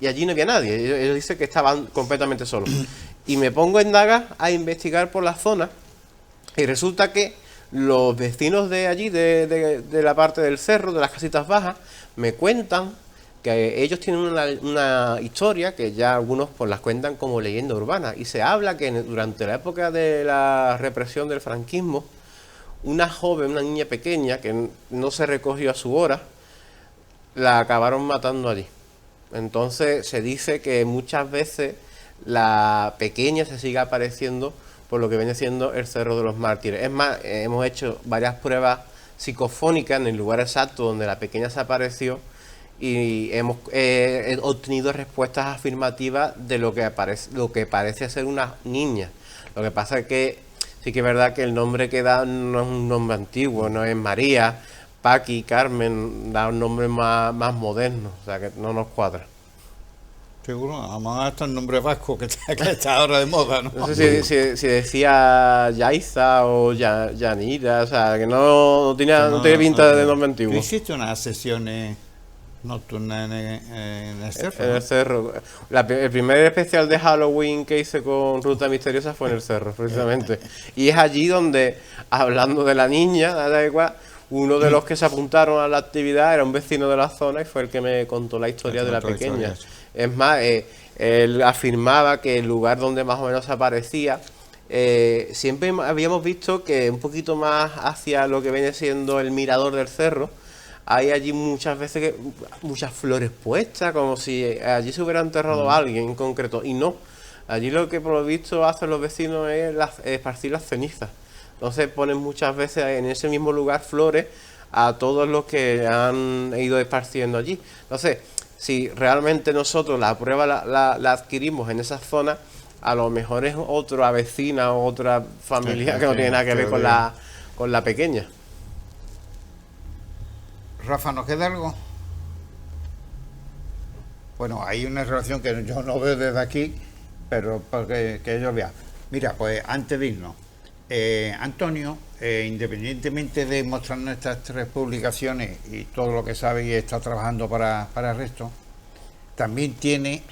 Y allí no había nadie, ellos dicen que estaban completamente solos. Y me pongo a indagar, a investigar por la zona. Y resulta que los vecinos de allí, de la parte del cerro, de las casitas bajas, me cuentan que ellos tienen una historia que ya algunos pues las cuentan como leyenda urbana. Y se habla que durante la época de la represión del franquismo, una joven, una niña pequeña que no se recogió a su hora, la acabaron matando allí. Entonces se dice que muchas veces la pequeña se sigue apareciendo por lo que viene siendo el Cerro de los Mártires. Es más, hemos hecho varias pruebas psicofónicas en el lugar exacto donde la pequeña se apareció y hemos obtenido respuestas afirmativas de lo que parece ser una niña. Lo que pasa es que sí que es verdad que el nombre que da no es un nombre antiguo, no es María, Paqui, Carmen, da un nombre más moderno, o sea que no nos cuadra. Seguro, además hasta el nombre vasco que está ahora de moda, ¿no? No sé si decía Yaiza o Yanira, o sea, que no tiene pinta de nombre antiguo. ¿Hiciste unas sesiones nocturnas en el cerro? En el cerro. El primer especial de Halloween que hice con Ruta Misteriosa fue en el cerro, precisamente. Y es allí donde, hablando de la niña, da igual, uno de los que se apuntaron a la actividad era un vecino de la zona y fue el que me contó la historia de la pequeña. Es más, él afirmaba que el lugar donde más o menos aparecía, siempre habíamos visto que un poquito más hacia lo que viene siendo el mirador del cerro, hay allí muchas veces muchas flores puestas, como si allí se hubiera enterrado a alguien en concreto, y no. Allí lo que por lo visto hacen los vecinos es esparcir las cenizas. Entonces ponen muchas veces en ese mismo lugar flores a todos los que han ido esparciendo allí. Entonces, si realmente nosotros la prueba la adquirimos en esa zona, a lo mejor es otra vecina o otra familia que no tiene nada que ver con la pequeña. Rafa, ¿nos queda algo? Bueno, hay una relación que yo no veo desde aquí, pero para que ellos vean. Mira, pues antes de irnos, Antonio, independientemente de mostrar nuestras 3 publicaciones y todo lo que sabe y está trabajando para el resto, también tiene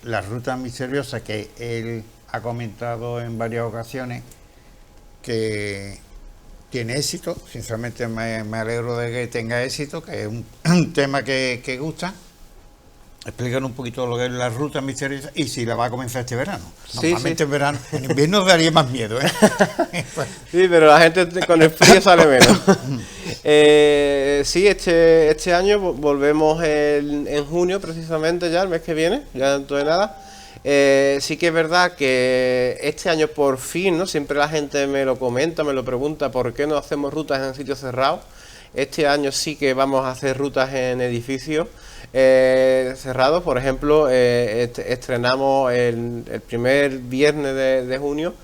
la ruta misteriosa que él ha comentado en varias ocasiones que tiene éxito. Sinceramente me alegro de que tenga éxito, que es un tema que gusta. Explícanos un poquito lo que es la ruta misteriosa y si la va a comenzar este verano. Normalmente en verano, en invierno daría más miedo, ¿eh? Sí, pero la gente con el frío sale menos. Sí, este año volvemos en junio, precisamente ya, el mes que viene, ya dentro de nada. Sí que es verdad que este año por fin, ¿no? Siempre la gente me lo comenta, me lo pregunta, ¿por qué no hacemos rutas en sitios cerrados? Este año sí que vamos a hacer rutas en edificios cerrados. Por ejemplo, estrenamos el primer viernes de junio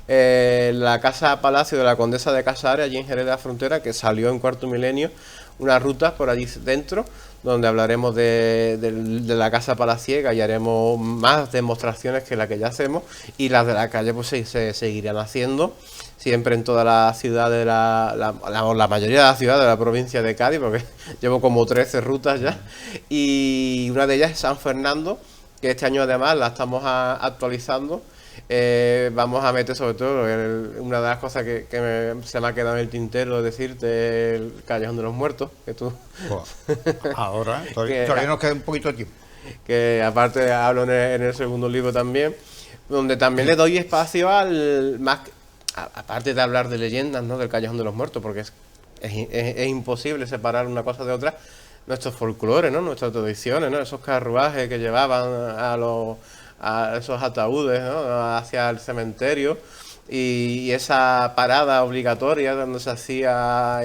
la Casa Palacio de la Condesa de Casares, allí en Jerez de la Frontera, que salió en Cuarto Milenio, unas rutas por allí dentro, donde hablaremos de la Casa Palaciega y haremos más demostraciones que la que ya hacemos, y las de la calle pues se seguirán haciendo, siempre en toda la ciudad de la mayoría de las ciudades de la provincia de Cádiz, porque llevo como 13 rutas ya, y una de ellas es San Fernando, que este año además la estamos actualizando. Vamos a meter sobre todo una de las cosas que se me ha quedado en el tintero decirte, el Callejón de los Muertos, que tú Ahora todavía nos queda un poquito de tiempo, que aparte hablo en el segundo libro también, donde también le doy espacio al más, aparte de hablar de leyendas, ¿no?, del Callejón de los Muertos, porque es imposible separar una cosa de otra, nuestros folclores, ¿no?, nuestras tradiciones, ¿no?, esos carruajes que llevaban a esos ataúdes, ¿no?, hacia el cementerio, y esa parada obligatoria donde se hacía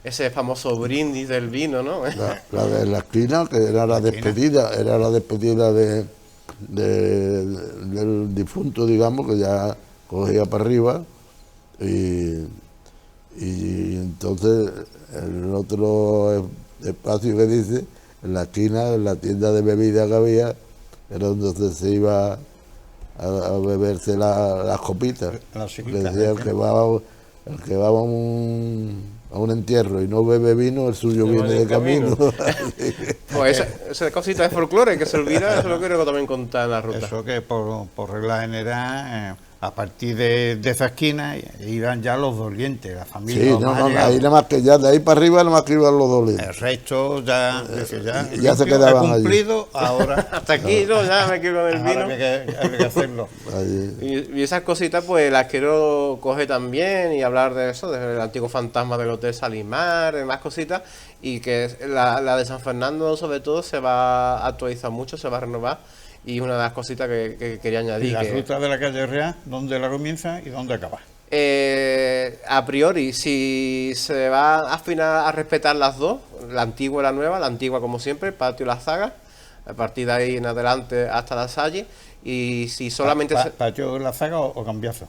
ese famoso brindis del vino, ¿no? La de la esquina, que era la despedida, del difunto, digamos, que ya cogía para arriba, y entonces el otro espacio que dice, en la esquina, en la tienda de bebida que había, era donde se iba a beberse las copitas. Que decía, el que va a un entierro y no bebe vino, el suyo viene de camino. Pues esa cosita de folclore que se olvida, eso lo quiero también contar en la ruta. Eso que por regla general, a partir de esa esquina iban ya los dolientes, la familia. Sí, ahí nada más que ya de ahí para arriba nada más que iban los dolientes. El resto ya se quedaban allí. Cumplido, ahora hasta aquí, ¿no? Ya me quedo con el vino. Hay que hacerlo. Y esas cositas pues las quiero coger también y hablar de eso, del antiguo fantasma del Hotel Salimar, de más cositas, y que la de San Fernando sobre todo se va a actualizar mucho, se va a renovar. Y una de las cositas que quería añadir. ¿Y la ruta de la calle Real, dónde la comienza y dónde acaba? A priori, si se va a respetar las dos, la antigua y la nueva, la antigua como siempre, el patio y la zaga, a partir de ahí en adelante hasta la Salle, y si solamente... ¿Patio la zaga o cambiazo?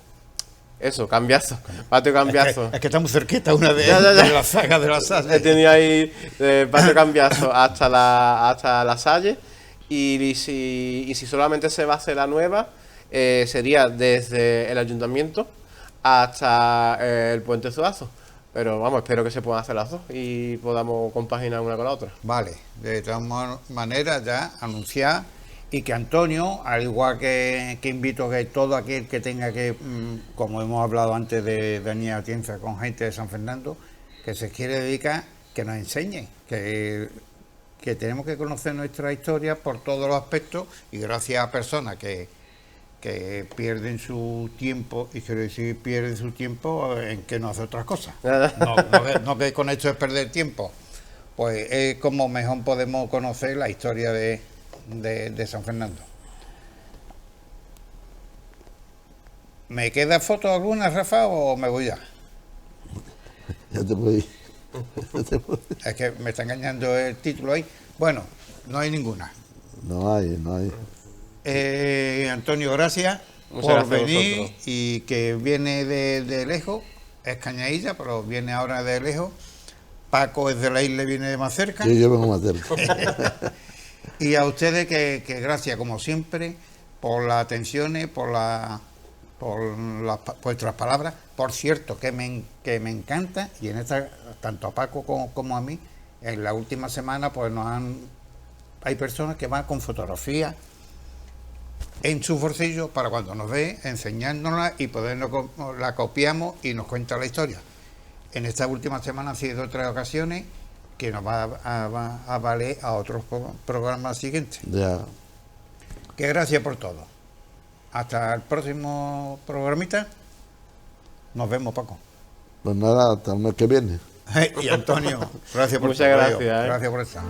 Eso, cambiazo, patio cambiazo. Es que está muy cerquita una de la zaga de la Salle. Tenía ahí patio cambiazo hasta la Salle. Y si solamente se va a hacer la nueva, sería desde el ayuntamiento hasta el puente Zuazo. Pero vamos, espero que se puedan hacer las dos y podamos compaginar una con la otra. Vale, de todas maneras ya anunciar, y que Antonio, al igual que invito a que todo aquel que tenga que, como hemos hablado antes de Daniel Atienza con gente de San Fernando, que se quiere dedicar, que nos enseñe, que tenemos que conocer nuestra historia por todos los aspectos, y gracias a personas que pierden su tiempo, y quiero decir pierden su tiempo en que no hace otras cosas, no que con esto es perder tiempo, pues es como mejor podemos conocer la historia de San Fernando. ¿Me queda foto alguna, Rafa, o me voy ya? Ya te voy. Es que me está engañando el título ahí. Bueno, no hay ninguna. No hay. Antonio, gracias por venir, y que viene de lejos, es Cañailla, pero viene ahora de lejos. Paco es de la isla y viene de más cerca. Sí, yo vengo más cerca. Y a ustedes que gracias, como siempre, por las atenciones, por vuestras palabras. Por cierto, que me encanta, y en esta, tanto a Paco como a mí, en la última semana pues hay personas que van con fotografías en su bolsillo para cuando nos ve, enseñándola, y la copiamos y nos cuenta la historia. En esta última semana han sido 3 ocasiones, que nos va a valer a otros programas siguientes. Ya. Que gracias por todo. Hasta el próximo programita. Nos vemos, Paco. Pues nada, hasta el mes que viene. Y Antonio, gracias por Muchas gracias. Gracias por estar.